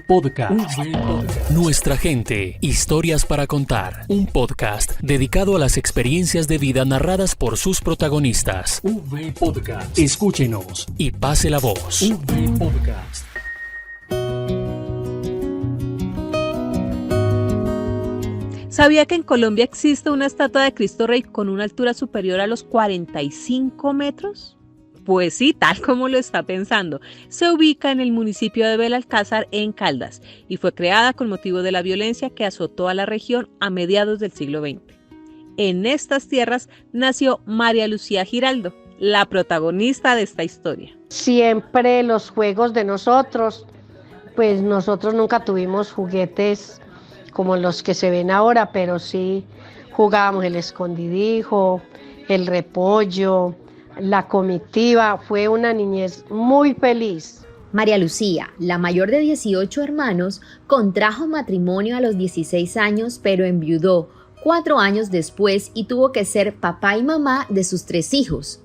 Podcast. Nuestra gente, historias para contar. Un podcast dedicado a las experiencias de vida narradas por sus protagonistas. Podcast. Escúchenos y pase la voz. Podcast. ¿Sabía que en Colombia existe una estatua de Cristo Rey con una altura superior a los 45 metros? Pues sí, tal como lo está pensando. Se ubica en el municipio de Belalcázar, en Caldas, y fue creada con motivo de la violencia que azotó a la región a mediados del siglo XX. En estas tierras nació María Lucía Giraldo, la protagonista de esta historia. Siempre los juegos de nosotros, pues nosotros nunca tuvimos juguetes como los que se ven ahora, pero sí jugábamos el escondidijo, el repollo, la comitiva. Fue una niñez muy feliz. María Lucía, la mayor de 18 hermanos, contrajo matrimonio a los 16 años, pero enviudó 4 años después y tuvo que ser papá y mamá de sus 3 hijos.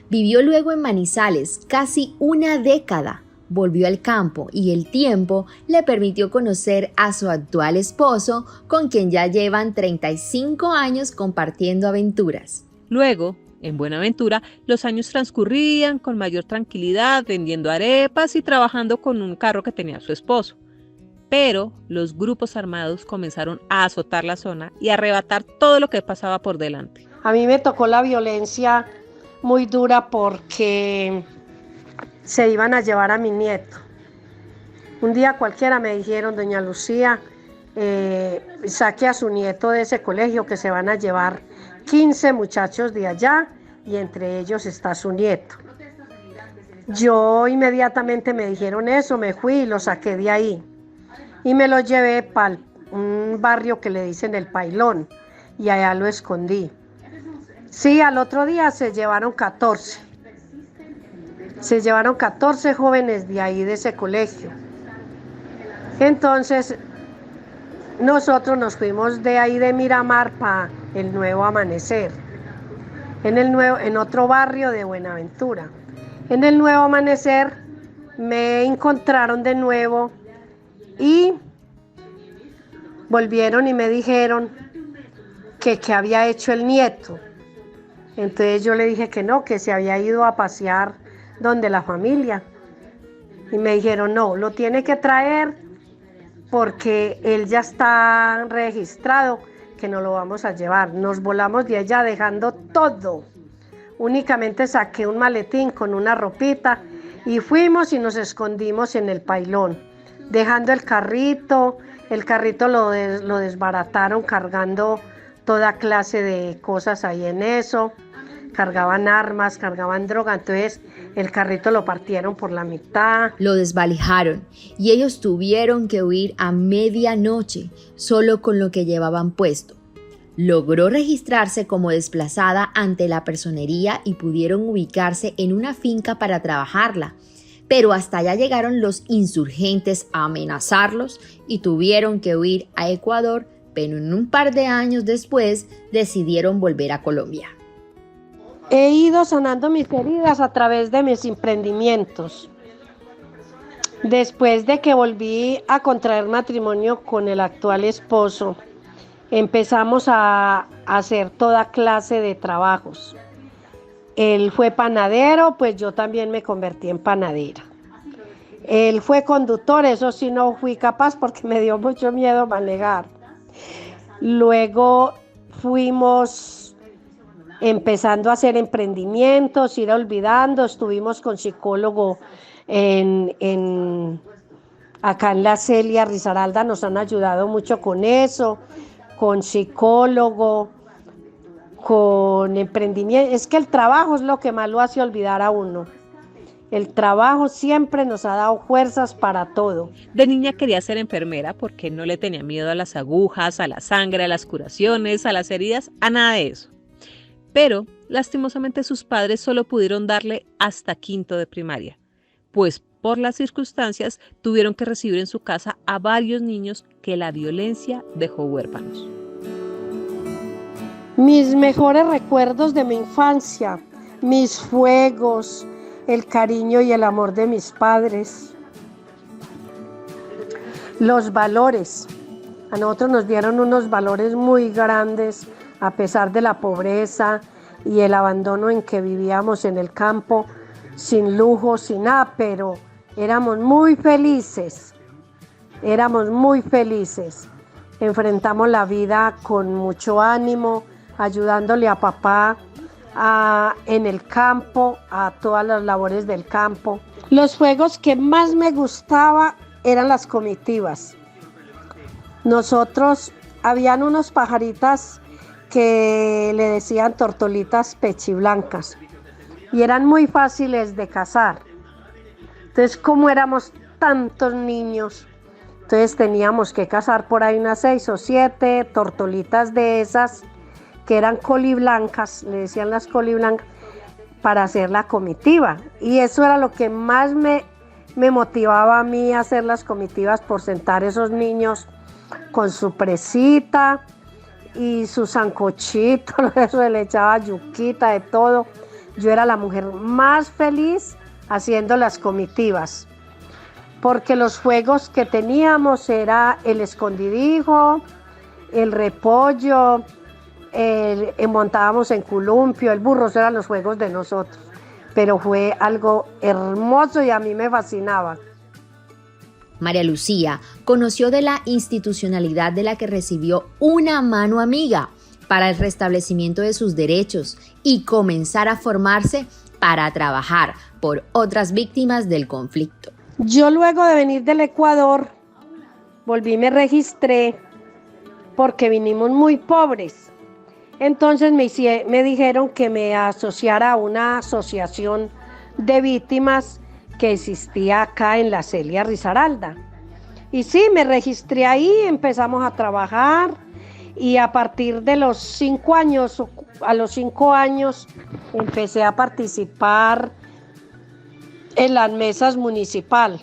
Vivió luego en Manizales casi una década. Volvió al campo y el tiempo le permitió conocer a su actual esposo, con quien ya llevan 35 años compartiendo aventuras. Luego, en Buenaventura, los años transcurrían con mayor tranquilidad, vendiendo arepas y trabajando con un carro que tenía su esposo. Pero los grupos armados comenzaron a azotar la zona y a arrebatar todo lo que pasaba por delante. A mí me tocó la violencia muy dura porque se iban a llevar a mi nieto. Un día cualquiera me dijeron: doña Lucía, saque a su nieto de ese colegio que se van a llevar 15 muchachos de allá y entre ellos está su nieto. Yo inmediatamente me dijeron eso, me fui y lo saqué de ahí y me lo llevé para un barrio que le dicen El Pailón y allá lo escondí. Sí, al otro día se llevaron 14 jóvenes de ahí, de ese colegio. Entonces nosotros nos fuimos de ahí de Miramar para el Nuevo Amanecer, en otro barrio de Buenaventura. En el Nuevo Amanecer me encontraron de nuevo y volvieron y me dijeron que qué había hecho el nieto. Entonces yo le dije que no, que se había ido a pasear donde la familia. Y me dijeron: no, lo tiene que traer porque él ya está registrado, que no lo vamos a llevar. Nos volamos de allá dejando todo. Únicamente saqué un maletín con una ropita y fuimos y nos escondimos en El Pailón, dejando el carrito lo desbarataron cargando toda clase de cosas ahí en eso. Cargaban armas, cargaban droga, entonces el carrito lo partieron por la mitad. Lo desvalijaron y ellos tuvieron que huir a medianoche, solo con lo que llevaban puesto. Logró registrarse como desplazada ante la personería y pudieron ubicarse en una finca para trabajarla. Pero hasta allá llegaron los insurgentes a amenazarlos y tuvieron que huir a Ecuador, pero en un par de años después decidieron volver a Colombia. He ido sanando mis heridas a través de mis emprendimientos. Después de que volví a contraer matrimonio con el actual esposo, empezamos a hacer toda clase de trabajos. Él fue panadero, pues yo también me convertí en panadera. Él fue conductor, eso sí no fui capaz porque me dio mucho miedo manejar. Luego fuimos empezando a hacer emprendimientos, ir olvidando. Estuvimos con psicólogo acá en la Celia Risaralda, nos han ayudado mucho con eso, con psicólogo, con emprendimiento. Es que el trabajo es lo que más lo hace olvidar a uno. El trabajo siempre nos ha dado fuerzas para todo. De niña quería ser enfermera porque no le tenía miedo a las agujas, a la sangre, a las curaciones, a las heridas, a nada de eso. Pero, lastimosamente, sus padres solo pudieron darle hasta quinto de primaria, pues por las circunstancias tuvieron que recibir en su casa a varios niños que la violencia dejó huérfanos. Mis mejores recuerdos de mi infancia, mis fuegos, el cariño y el amor de mis padres. Los valores. A nosotros nos dieron unos valores muy grandes a pesar de la pobreza y el abandono en que vivíamos en el campo, sin lujo, sin nada, pero éramos muy felices. Enfrentamos la vida con mucho ánimo, ayudándole a papá en el campo, a todas las labores del campo. Los juegos que más me gustaba eran las comitivas. Nosotros, habían unos pajaritas que le decían tortolitas pechiblancas y eran muy fáciles de cazar. Entonces, como éramos tantos niños, entonces teníamos que cazar por ahí unas 6 o 7 tortolitas de esas que eran coliblancas, le decían las coliblancas, para hacer la comitiva. Y eso era lo que más me motivaba a mí a hacer las comitivas, por sentar esos niños con su presita y su sancochito, eso le echaba yuquita, de todo. Yo era la mujer más feliz haciendo las comitivas, porque los juegos que teníamos era el escondidijo, el repollo, montábamos en columpio, el burro, esos eran los juegos de nosotros. Pero fue algo hermoso y a mí me fascinaba. María Lucía conoció de la institucionalidad de la que recibió una mano amiga para el restablecimiento de sus derechos y comenzar a formarse para trabajar por otras víctimas del conflicto. Yo, luego de venir del Ecuador, volví y me registré porque vinimos muy pobres. Entonces me dijeron que me asociara a una asociación de víctimas que existía acá en la Celia Risaralda. Y sí, me registré ahí, empezamos a trabajar y a partir de los 5 años, empecé a participar en las mesas municipal.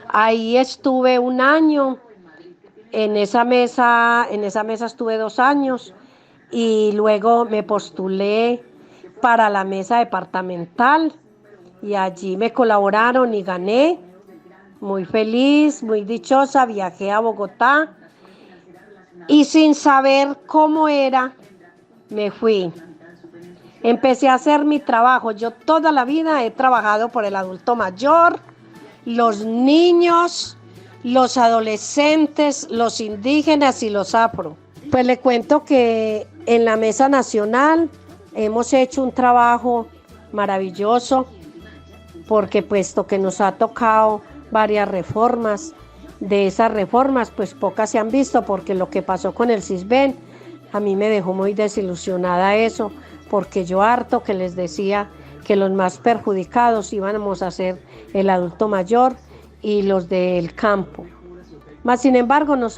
Ahí estuve 1 año, en esa mesa estuve 2 años y luego me postulé para la mesa departamental y allí me colaboraron y gané. Muy feliz, muy dichosa, viajé a Bogotá y sin saber cómo era, me fui. Empecé a hacer mi trabajo. Yo toda la vida he trabajado por el adulto mayor, los niños, los adolescentes, los indígenas y los afro. Pues le cuento que en la Mesa Nacional hemos hecho un trabajo maravilloso, porque puesto que nos ha tocado varias reformas, de esas reformas pues pocas se han visto, porque lo que pasó con el Sisbén a mí me dejó muy desilusionada eso, porque yo harto que les decía que los más perjudicados íbamos a ser el adulto mayor y los del campo. Mas sin embargo nos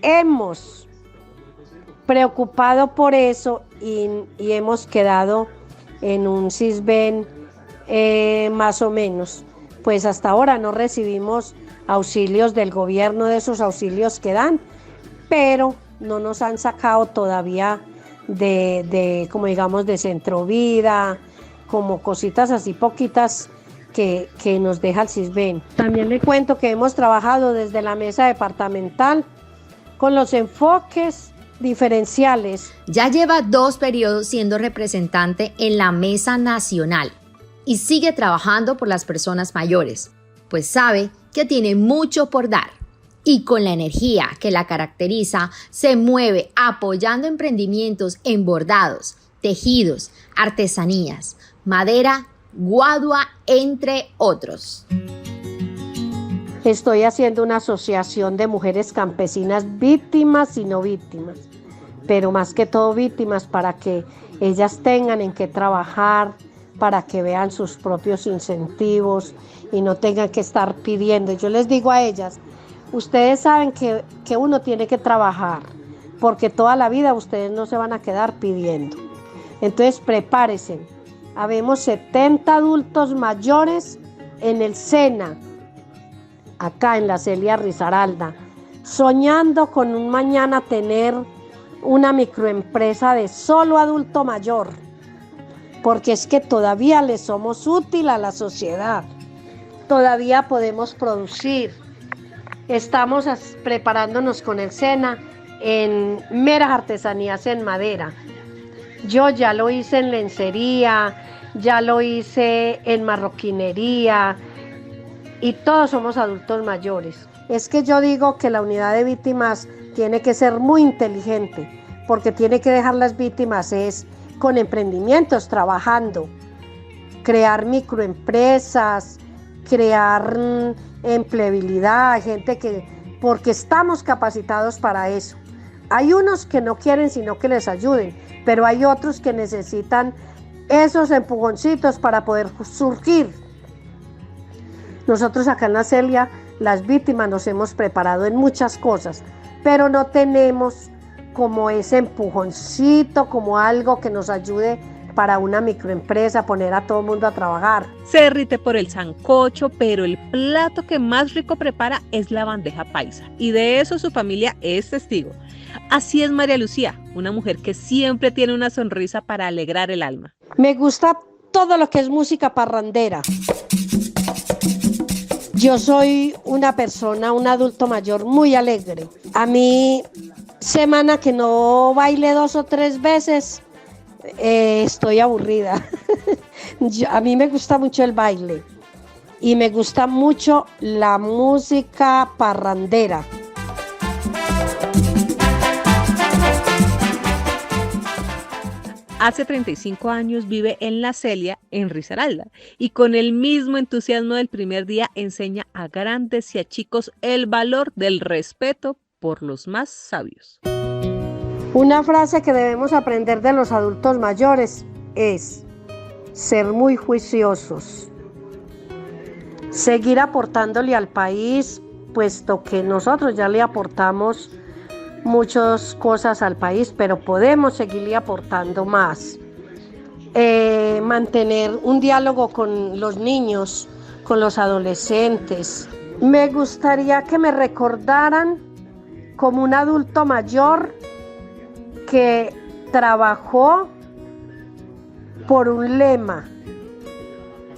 hemos preocupado por eso y hemos quedado en un Sisbén más o menos. Pues hasta ahora no recibimos auxilios del gobierno, de esos auxilios que dan, pero no nos han sacado todavía como digamos de Centrovida, como cositas así poquitas que nos deja el Sisbén. También le cuento que hemos trabajado desde la mesa departamental con los enfoques diferenciales. Ya lleva 2 periodos siendo representante en la Mesa Nacional y sigue trabajando por las personas mayores, pues sabe que tiene mucho por dar. Y con la energía que la caracteriza, se mueve apoyando emprendimientos en bordados, tejidos, artesanías, madera, guadua, entre otros. Estoy haciendo una asociación de mujeres campesinas víctimas y no víctimas, pero más que todo víctimas, para que ellas tengan en qué trabajar, para que vean sus propios incentivos y no tengan que estar pidiendo. Yo les digo a ellas, ustedes saben que uno tiene que trabajar, porque toda la vida ustedes no se van a quedar pidiendo. Entonces prepárense. Habemos 70 adultos mayores en el SENA, acá en la Celia Risaralda, soñando con un mañana tener una microempresa de solo adulto mayor, porque es que todavía le somos útil a la sociedad. todavía podemos producir. Estamos preparándonos con el SENA en meras artesanías en madera. Yo ya lo hice en lencería, ya lo hice en marroquinería y todos somos adultos mayores. Es que yo digo que la unidad de víctimas tiene que ser muy inteligente, porque tiene que dejar las víctimas con emprendimientos, trabajando, crear microempresas, crear empleabilidad, porque estamos capacitados para eso. Hay unos que no quieren sino que les ayuden, pero hay otros que necesitan esos empujoncitos para poder surgir. Nosotros acá en la Celia, las víctimas nos hemos preparado en muchas cosas, pero no tenemos como ese empujoncito, como algo que nos ayude para una microempresa, poner a todo el mundo a trabajar. Se derrite por el sancocho, pero el plato que más rico prepara es la bandeja paisa, y de eso su familia es testigo. Así es María Lucía, una mujer que siempre tiene una sonrisa para alegrar el alma. Me gusta todo lo que es música parrandera. Yo soy una persona, un adulto mayor muy alegre. A mí, semana que no baile 2 o 3 veces, estoy aburrida. A mí me gusta mucho el baile y me gusta mucho la música parrandera. Hace 35 años vive en La Celia, en Risaralda, y con el mismo entusiasmo del primer día enseña a grandes y a chicos el valor del respeto por los más sabios. Una frase que debemos aprender de los adultos mayores es ser muy juiciosos, seguir aportándole al país, puesto que nosotros ya le aportamos muchas cosas al país, pero podemos seguirle aportando más. Mantener un diálogo con los niños, con los adolescentes. Me gustaría que me recordaran como un adulto mayor que trabajó por un lema,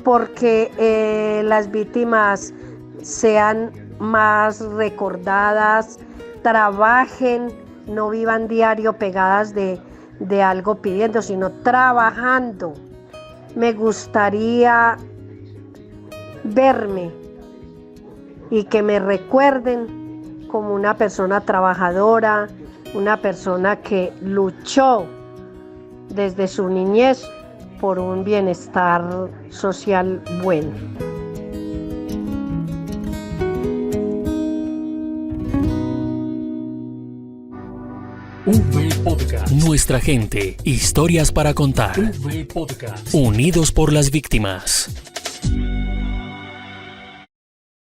porque las víctimas sean más recordadas, trabajen, no vivan diario pegadas de algo pidiendo, sino trabajando. Me gustaría verme y que me recuerden como una persona trabajadora, una persona que luchó desde su niñez por un bienestar social bueno. Podcast. Nuestra gente, historias para contar. Podcast. Unidos por las víctimas.